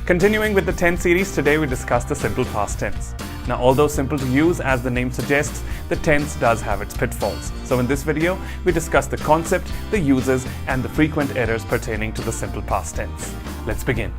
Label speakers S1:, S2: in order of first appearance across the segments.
S1: Continuing with the tense series, today we discuss the simple past tense. Now, although simple to use, as the name suggests, the tense does have its pitfalls. So in this video, we discuss the concept, the uses, and the frequent errors pertaining to the simple past tense. Let's begin.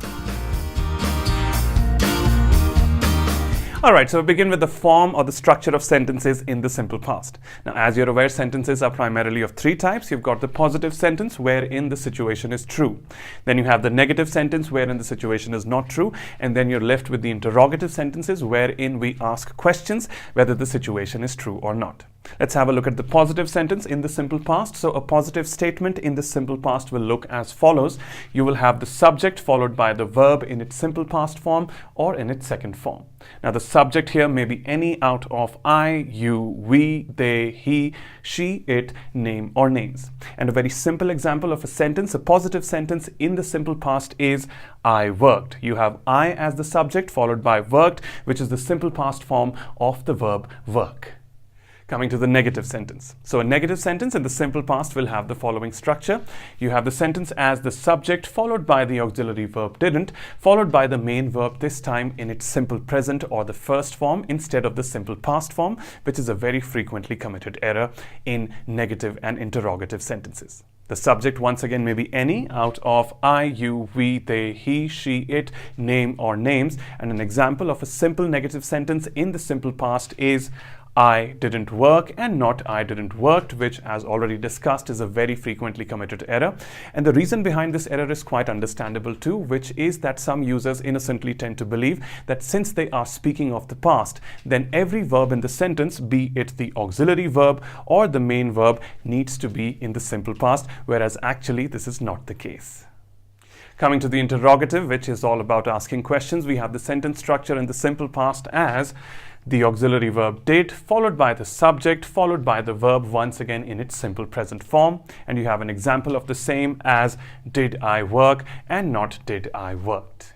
S1: Alright, so we begin with the form or the structure of sentences in the simple past. Now, as you're aware, sentences are primarily of three types. You've got the positive sentence wherein the situation is true. Then you have the negative sentence wherein the situation is not true. And then you're left with the interrogative sentences wherein we ask questions whether the situation is true or not. Let's have a look at the positive sentence in the simple past. So a positive statement in the simple past will look as follows. You will have the subject followed by the verb in its simple past form or in its second form. Now the subject here may be any out of I, you, we, they, he, she, it, name or names. And a very simple example of a sentence, a positive sentence in the simple past is I worked. You have I as the subject followed by worked, which is the simple past form of the verb work. Coming to the negative sentence. So a negative sentence in the simple past will have the following structure. You have the sentence as the subject followed by the auxiliary verb didn't, followed by the main verb, this time in its simple present or the first form instead of the simple past form, which is a very frequently committed error in negative and interrogative sentences. The subject once again may be any out of I, you, we, they, he, she, it, name or names. And an example of a simple negative sentence in the simple past is I didn't work and not I didn't worked, which, as already discussed, is a very frequently committed error. And the reason behind this error is quite understandable too, which is that some users innocently tend to believe that since they are speaking of the past, then every verb in the sentence, be it the auxiliary verb or the main verb, needs to be in the simple past, whereas actually this is not the case. Coming to the interrogative, which is all about asking questions, we have the sentence structure in the simple past as the auxiliary verb did, followed by the subject, followed by the verb once again in its simple present form. And you have an example of the same as did I work and not did I worked.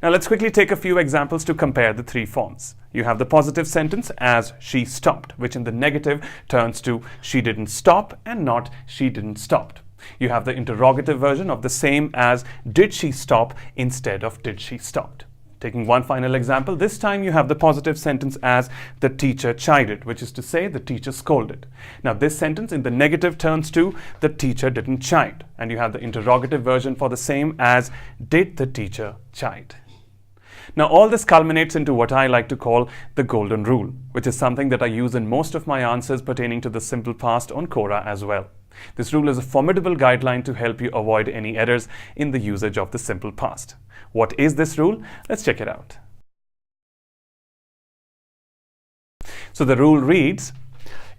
S1: Now let's quickly take a few examples to compare the three forms. You have the positive sentence as she stopped, which in the negative turns to she didn't stop and not she didn't stopped. You have the interrogative version of the same as did she stop instead of did she stopped. Taking one final example, this time you have the positive sentence as the teacher chided, which is to say the teacher scolded. Now this sentence in the negative turns to the teacher didn't chide, and you have the interrogative version for the same as did the teacher chide. Now all this culminates into what I like to call the golden rule, which is something that I use in most of my answers pertaining to the simple past on Quora as well. This rule is a formidable guideline to help you avoid any errors in the usage of the simple past. What is this rule? Let's check it out. So the rule reads,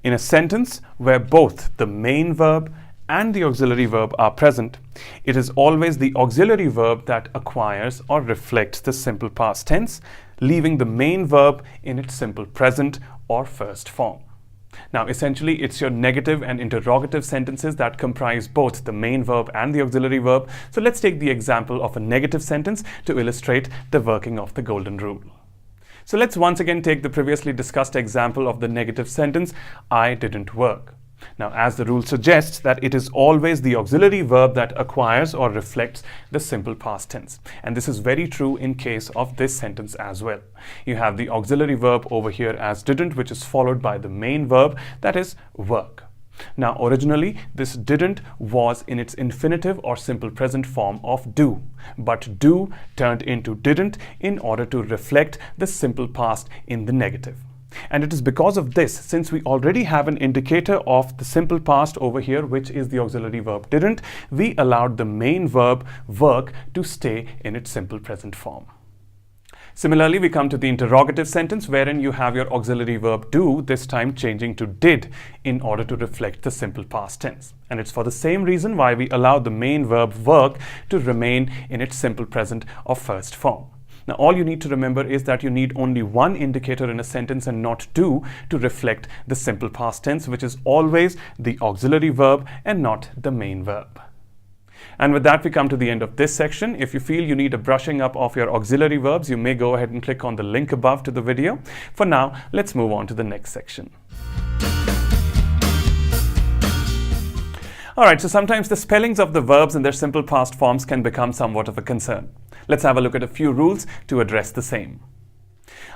S1: in a sentence where both the main verb and the auxiliary verb are present, it is always the auxiliary verb that acquires or reflects the simple past tense, leaving the main verb in its simple present or first form. Now, essentially, it's your negative and interrogative sentences that comprise both the main verb and the auxiliary verb. So let's take the example of a negative sentence to illustrate the working of the golden rule. So let's once again take the previously discussed example of the negative sentence, I didn't work. Now, as the rule suggests, that it is always the auxiliary verb that acquires or reflects the simple past tense. And this is very true in case of this sentence as well. You have the auxiliary verb over here as didn't, which is followed by the main verb, that is work. Now, originally, this didn't was in its infinitive or simple present form of do, but do turned into didn't in order to reflect the simple past in the negative. And it is because of this, since we already have an indicator of the simple past over here, which is the auxiliary verb didn't, we allowed the main verb work to stay in its simple present form. Similarly, we come to the interrogative sentence wherein you have your auxiliary verb do, this time changing to did in order to reflect the simple past tense. And it's for the same reason why we allow the main verb work to remain in its simple present or first form. Now, all you need to remember is that you need only one indicator in a sentence and not two to reflect the simple past tense, which is always the auxiliary verb and not the main verb. And with that, we come to the end of this section. If you feel you need a brushing up of your auxiliary verbs, you may go ahead and click on the link above to the video. For now, let's move on to the next section. Alright, so sometimes the spellings of the verbs in their simple past forms can become somewhat of a concern. Let's have a look at a few rules to address the same.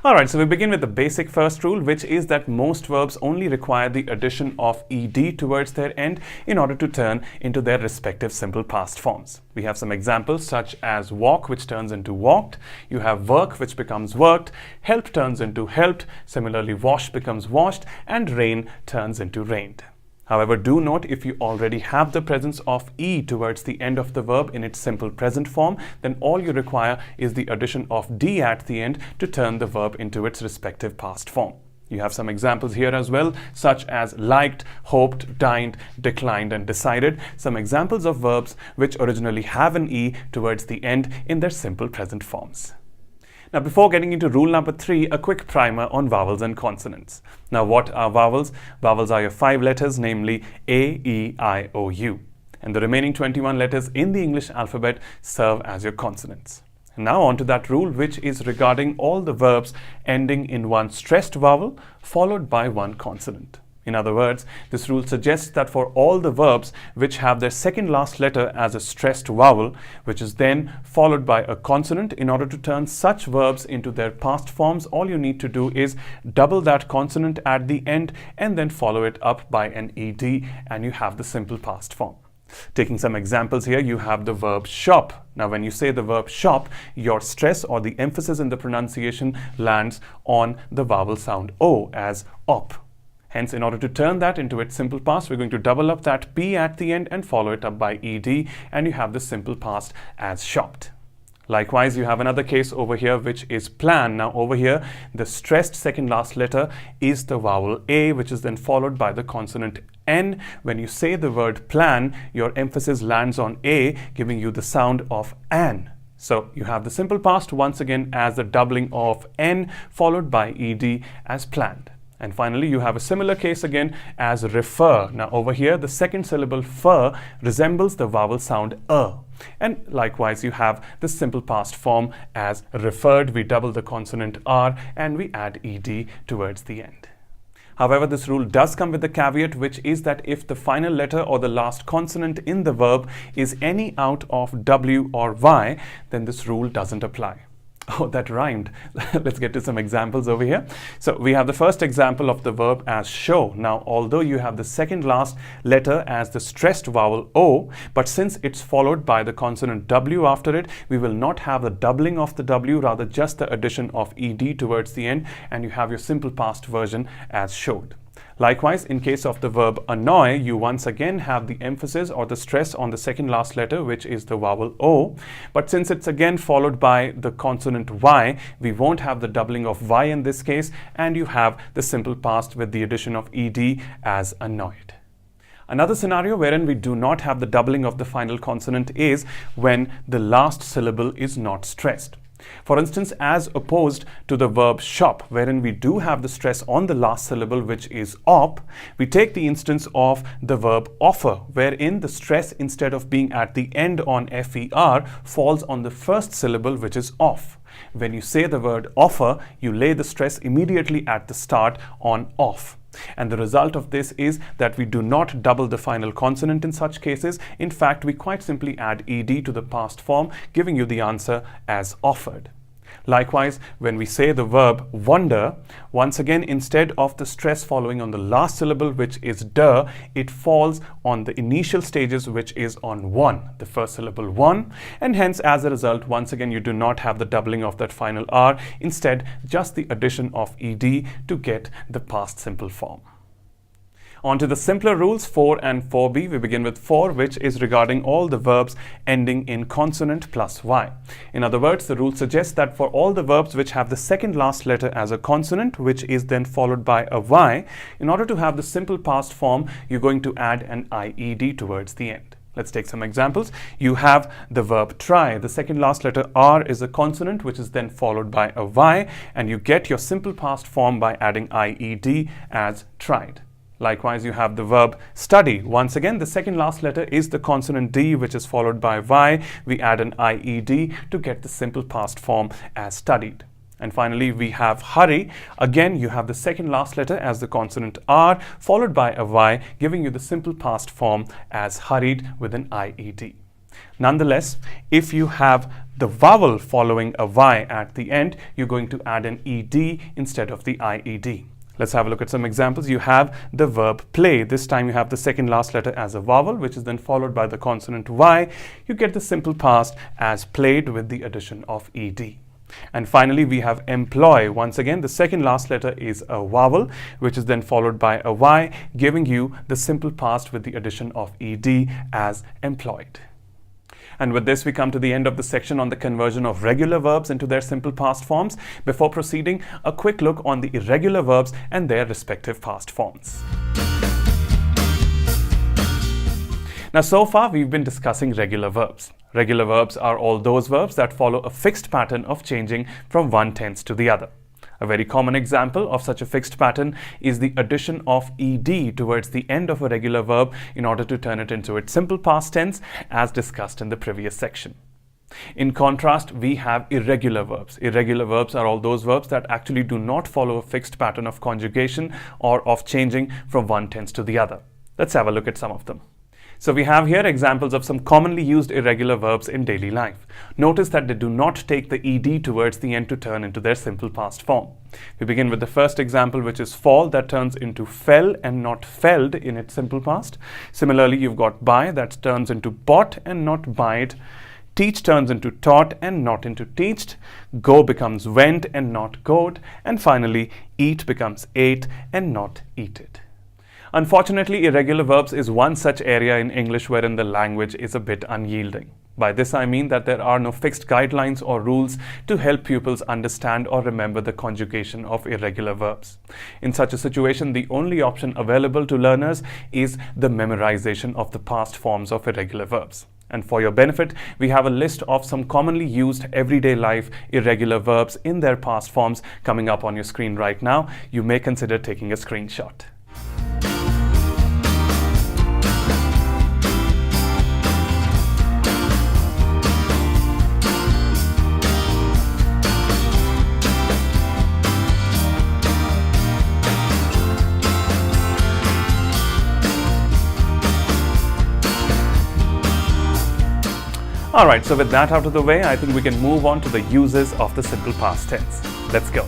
S1: Alright, so we begin with the basic first rule, which is that most verbs only require the addition of ed towards their end in order to turn into their respective simple past forms. We have some examples such as walk, which turns into walked. You have work, which becomes worked. Help turns into helped. Similarly, wash becomes washed, and rain turns into rained. However, do note, if you already have the presence of e towards the end of the verb in its simple present form, then all you require is the addition of d at the end to turn the verb into its respective past form. You have some examples here as well, such as liked, hoped, dined, declined, and decided, some examples of verbs which originally have an e towards the end in their simple present forms. Now, before getting into rule number 3, a quick primer on vowels and consonants. Now, what are vowels? Vowels are your 5 letters, namely A, E, I, O, U. And the remaining 21 letters in the English alphabet serve as your consonants. And now on to that rule, which is regarding all the verbs ending in one stressed vowel followed by one consonant. In other words, this rule suggests that for all the verbs which have their second last letter as a stressed vowel, which is then followed by a consonant, in order to turn such verbs into their past forms, all you need to do is double that consonant at the end and then follow it up by an ed, and you have the simple past form. Taking some examples here, you have the verb shop. Now, when you say the verb shop, your stress or the emphasis in the pronunciation lands on the vowel sound O as op. Hence, in order to turn that into its simple past, we're going to double up that P at the end and follow it up by ed, and you have the simple past as shopped. Likewise, you have another case over here, which is plan. Now, over here, the stressed second last letter is the vowel A, which is then followed by the consonant N. When you say the word plan, your emphasis lands on A, giving you the sound of an. So you have the simple past once again as the doubling of N followed by ed as planned. And finally, you have a similar case again as refer. Now, over here, the second syllable fer resembles the vowel sound And likewise, you have the simple past form as referred. We double the consonant R and we add ed towards the end. However, this rule does come with a caveat, which is that if the final letter or the last consonant in the verb is any out of W or Y, then this rule doesn't apply. Oh, that rhymed. Let's get to some examples over here. So we have the first example of the verb as show. Now, although you have the second last letter as the stressed vowel O, but since it's followed by the consonant W after it, we will not have the doubling of the W, rather just the addition of ed towards the end, and you have your simple past version as showed. Likewise, in case of the verb annoy, you once again have the emphasis or the stress on the second last letter, which is the vowel O. But since it's again followed by the consonant Y, we won't have the doubling of Y in this case, and you have the simple past with the addition of ed as annoyed. Another scenario wherein we do not have the doubling of the final consonant is when the last syllable is not stressed. For instance, as opposed to the verb shop, wherein we do have the stress on the last syllable, which is op, we take the instance of the verb offer, wherein the stress, instead of being at the end on fer, falls on the first syllable, which is off. When you say the word offer, you lay the stress immediately at the start on off. And the result of this is that we do not double the final consonant in such cases. In fact, we quite simply add ed to the past form, giving you the answer as offered. Likewise, when we say the verb wonder, once again, instead of the stress following on the last syllable, which is der, it falls on the initial stages, which is on one, the first syllable one, and hence, as a result, once again, you do not have the doubling of that final R, instead, just the addition of ed to get the past simple form. On to the simpler rules 4 and 4b. We begin with 4, which is regarding all the verbs ending in consonant plus y. In other words, the rule suggests that for all the verbs which have the second last letter as a consonant, which is then followed by a y, in order to have the simple past form, you're going to add an ied towards the end. Let's take some examples. You have the verb try. The second last letter R is a consonant, which is then followed by a y, and you get your simple past form by adding ied as tried. Likewise, you have the verb study. Once again, the second last letter is the consonant D, which is followed by Y. We add an IED to get the simple past form as studied. And finally, we have hurry. Again, you have the second last letter as the consonant R followed by a Y, giving you the simple past form as hurried with an IED. Nonetheless, if you have the vowel following a Y at the end, you're going to add an ED instead of the IED. Let's have a look at some examples. You have the verb play. This time you have the second last letter as a vowel, which is then followed by the consonant Y. You get the simple past as played with the addition of ED. And finally, we have employ. Once again, the second last letter is a vowel, which is then followed by a Y, giving you the simple past with the addition of ED as employed. And with this, we come to the end of the section on the conversion of regular verbs into their simple past forms. Before proceeding, a quick look on the irregular verbs and their respective past forms. Now, so far, we've been discussing regular verbs. Regular verbs are all those verbs that follow a fixed pattern of changing from one tense to the other. A very common example of such a fixed pattern is the addition of ed towards the end of a regular verb in order to turn it into its simple past tense, as discussed in the previous section. In contrast, we have irregular verbs. Irregular verbs are all those verbs that actually do not follow a fixed pattern of conjugation or of changing from one tense to the other. Let's have a look at some of them. So we have here examples of some commonly used irregular verbs in daily life. Notice that they do not take the ed towards the end to turn into their simple past form. We begin with the first example, which is fall, that turns into fell and not felled in its simple past. Similarly, you've got buy, that turns into bought and not buyed. Teach turns into taught and not into teached. Go becomes went and not goed. And finally, eat becomes ate and not eated. Unfortunately, irregular verbs is one such area in English wherein the language is a bit unyielding. By this I mean that there are no fixed guidelines or rules to help pupils understand or remember the conjugation of irregular verbs. In such a situation, the only option available to learners is the memorization of the past forms of irregular verbs. And for your benefit, we have a list of some commonly used everyday life irregular verbs in their past forms coming up on your screen right now. You may consider taking a screenshot. Alright, so with that out of the way, I think we can move on to the uses of the simple past tense. Let's go.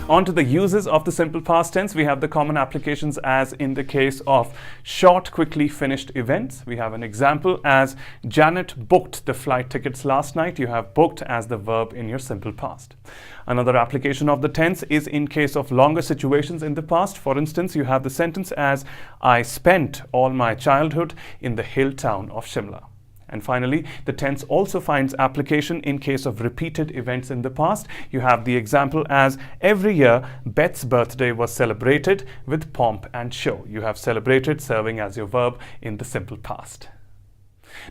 S1: On to the uses of the simple past tense, we have the common applications as in the case of short, quickly finished events. We have an example as Janet booked the flight tickets last night. You have booked as the verb in your simple past. Another application of the tense is in case of longer situations in the past. For instance, you have the sentence as I spent all my childhood in the hill town of Shimla. And finally, the tense also finds application in case of repeated events in the past. You have the example as every year Beth's birthday was celebrated with pomp and show. You have celebrated serving as your verb in the simple past.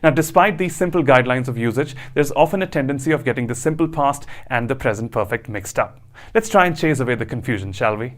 S1: Now, despite these simple guidelines of usage, there's often a tendency of getting the simple past and the present perfect mixed up. Let's try and chase away the confusion, shall we?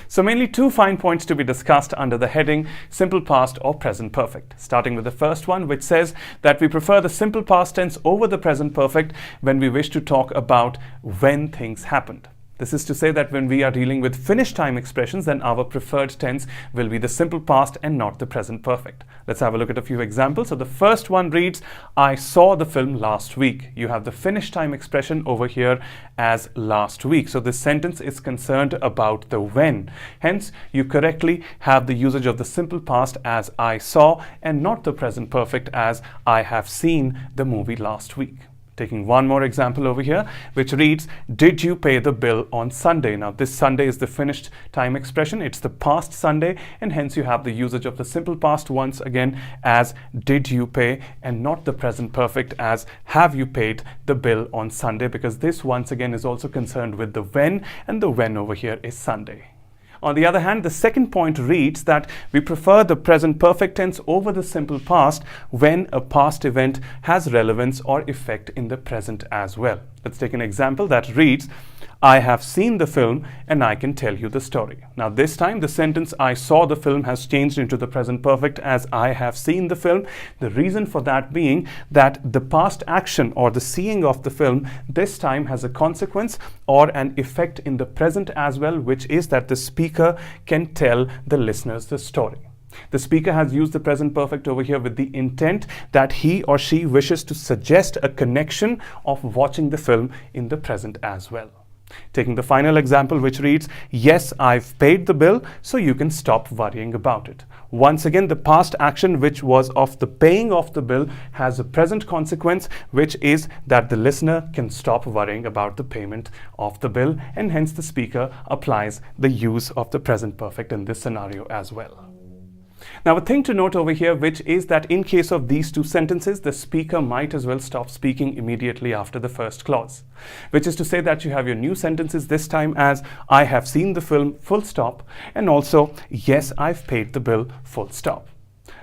S1: So mainly two fine points to be discussed under the heading simple past or present perfect. Starting with the first one, which says that we prefer the simple past tense over the present perfect when we wish to talk about when things happened. This is to say that when we are dealing with finished time expressions, then our preferred tense will be the simple past and not the present perfect. Let's have a look at a few examples. So the first one reads, I saw the film last week. You have the finished time expression over here as last week. So this sentence is concerned about the when. Hence, you correctly have the usage of the simple past as I saw and not the present perfect as I have seen the movie last week. Taking one more example over here, which reads, did you pay the bill on Sunday? Now, this Sunday is the finished time expression. It's the past Sunday, and hence you have the usage of the simple past once again as did you pay and not the present perfect as have you paid the bill on Sunday, because this once again is also concerned with the when, and the when over here is Sunday. On the other hand, the second point reads that we prefer the present perfect tense over the simple past when a past event has relevance or effect in the present as well. Let's take an example that reads, I have seen the film and I can tell you the story. Now this time the sentence I saw the film has changed into the present perfect as I have seen the film. The reason for that being that the past action or the seeing of the film this time has a consequence or an effect in the present as well, which is that the speaker can tell the listeners the story. The speaker has used the present perfect over here with the intent that he or she wishes to suggest a connection of watching the film in the present as well. Taking the final example, which reads, yes, I've paid the bill, so you can stop worrying about it. Once again, the past action, which was of the paying of the bill, has a present consequence, which is that the listener can stop worrying about the payment of the bill, and hence the speaker applies the use of the present perfect in this scenario as well. Now, a thing to note over here, which is that in case of these two sentences, the speaker might as well stop speaking immediately after the first clause, which is to say that you have your new sentences this time as I have seen the film, full stop, and also yes, I've paid the bill, full stop.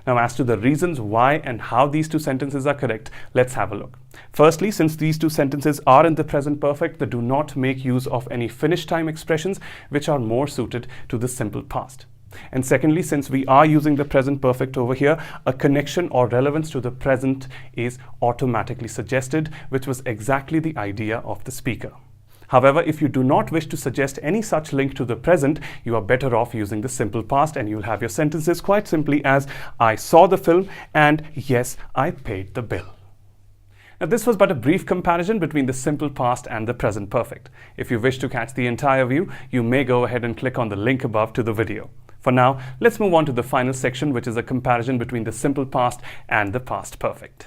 S1: Now, as to the reasons why and how these two sentences are correct, let's have a look. Firstly, since these two sentences are in the present perfect, they do not make use of any finished time expressions, which are more suited to the simple past. And secondly, since we are using the present perfect over here, a connection or relevance to the present is automatically suggested, which was exactly the idea of the speaker. However, if you do not wish to suggest any such link to the present, you are better off using the simple past, and you'll have your sentences quite simply as I saw the film and yes, I paid the bill. Now, this was but a brief comparison between the simple past and the present perfect. If you wish to catch the entire view, you may go ahead and click on the link above to the video. For now, let's move on to the final section, which is a comparison between the simple past and the past perfect.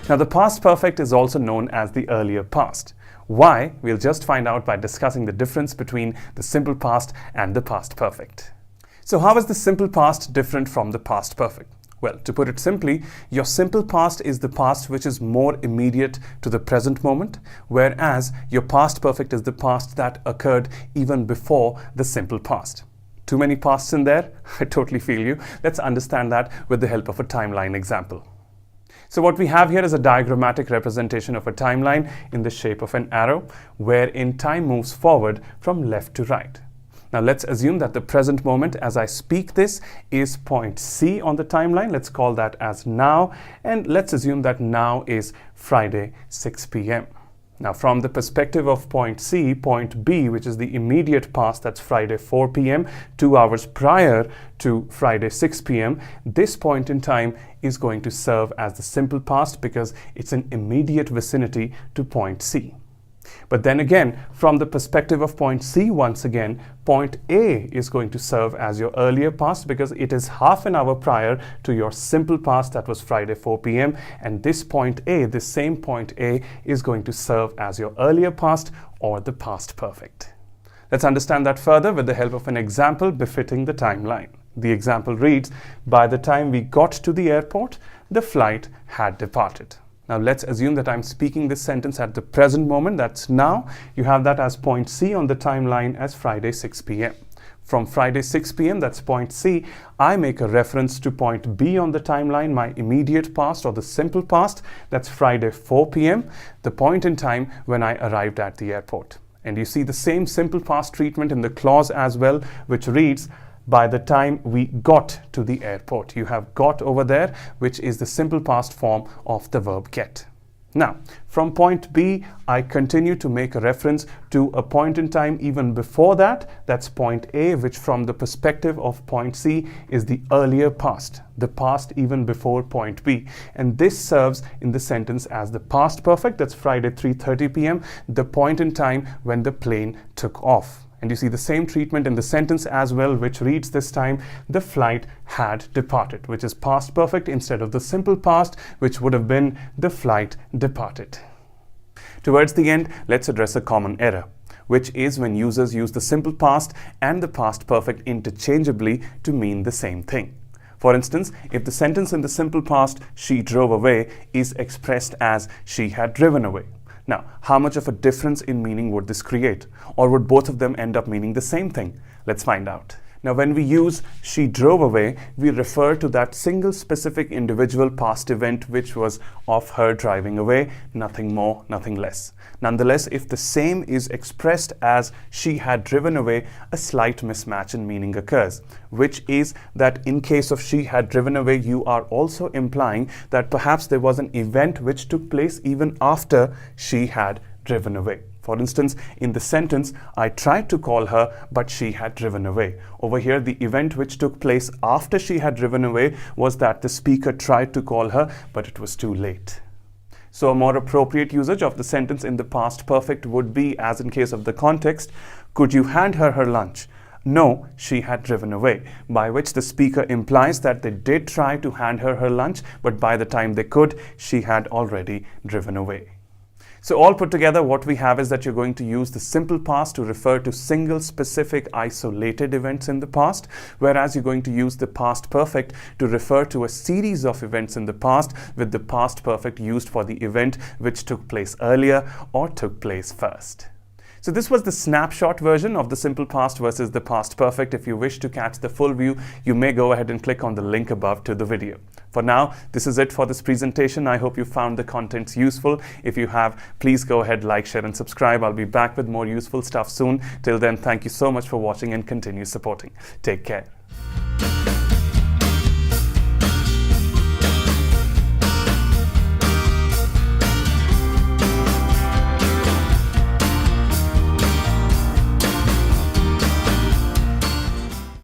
S1: Now, the past perfect is also known as the earlier past. Why? We'll just find out by discussing the difference between the simple past and the past perfect. So how is the simple past different from the past perfect? Well, to put it simply, your simple past is the past which is more immediate to the present moment, whereas your past perfect is the past that occurred even before the simple past. Too many pasts in there? I totally feel you. Let's understand that with the help of a timeline example. So what we have here is a diagrammatic representation of a timeline in the shape of an arrow, wherein time moves forward from left to right. Now let's assume that the present moment as I speak this is point C on the timeline. Let's call that as now, and let's assume that now is Friday 6 p.m. Now from the perspective of point C, point B, which is the immediate past, that's Friday 4 p.m., 2 hours prior to Friday 6 p.m., this point in time is going to serve as the simple past because it's an immediate vicinity to point C. But then again, from the perspective of point C, once again, point A is going to serve as your earlier past because it is half an hour prior to your simple past, that was Friday 4 p.m. And this point A, this same point A, is going to serve as your earlier past or the past perfect. Let's understand that further with the help of an example befitting the timeline. The example reads, by the time we got to the airport, the flight had departed. Now let's assume that I'm speaking this sentence at the present moment, that's now. You have that as point C on the timeline as Friday 6 p.m. From Friday 6 p.m., that's point C, I make a reference to point B on the timeline, my immediate past or the simple past, that's Friday 4 p.m., the point in time when I arrived at the airport. And you see the same simple past treatment in the clause as well, which reads, by the time we got to the airport. You have got over there, which is the simple past form of the verb get. Now, from point B, I continue to make a reference to a point in time even before that. That's point A, which from the perspective of point C is the earlier past, the past even before point B. And this serves in the sentence as the past perfect. That's Friday 3:30 p.m., the point in time when the plane took off. And you see the same treatment in the sentence as well, which reads this time, the flight had departed, which is past perfect instead of the simple past, which would have been the flight departed. Towards the end, let's address a common error, which is when users use the simple past and the past perfect interchangeably to mean the same thing. For instance, if the sentence in the simple past, she drove away, is expressed as she had driven away. Now, how much of a difference in meaning would this create? Or would both of them end up meaning the same thing? Let's find out. Now, when we use she drove away, we refer to that single specific individual past event which was of her driving away, nothing more, nothing less. Nonetheless, if the same is expressed as she had driven away, a slight mismatch in meaning occurs, which is that in case of she had driven away, you are also implying that perhaps there was an event which took place even after she had driven away. For instance, in the sentence, I tried to call her, but she had driven away. Over here, the event which took place after she had driven away was that the speaker tried to call her, but it was too late. So a more appropriate usage of the sentence in the past perfect would be, as in case of the context, could you hand her her lunch? No, she had driven away, by which the speaker implies that they did try to hand her her lunch, but by the time they could, she had already driven away. So all put together, what we have is that you're going to use the simple past to refer to single, specific, isolated events in the past, whereas you're going to use the past perfect to refer to a series of events in the past, with the past perfect used for the event which took place earlier or took place first. So this was the snapshot version of the simple past versus the past perfect. If you wish to catch the full view, you may go ahead and click on the link above to the video. For now, this is it for this presentation. I hope you found the contents useful. If you have, please go ahead, like, share and subscribe. I'll be back with more useful stuff soon. Till then, thank you so much for watching and continue supporting. Take care.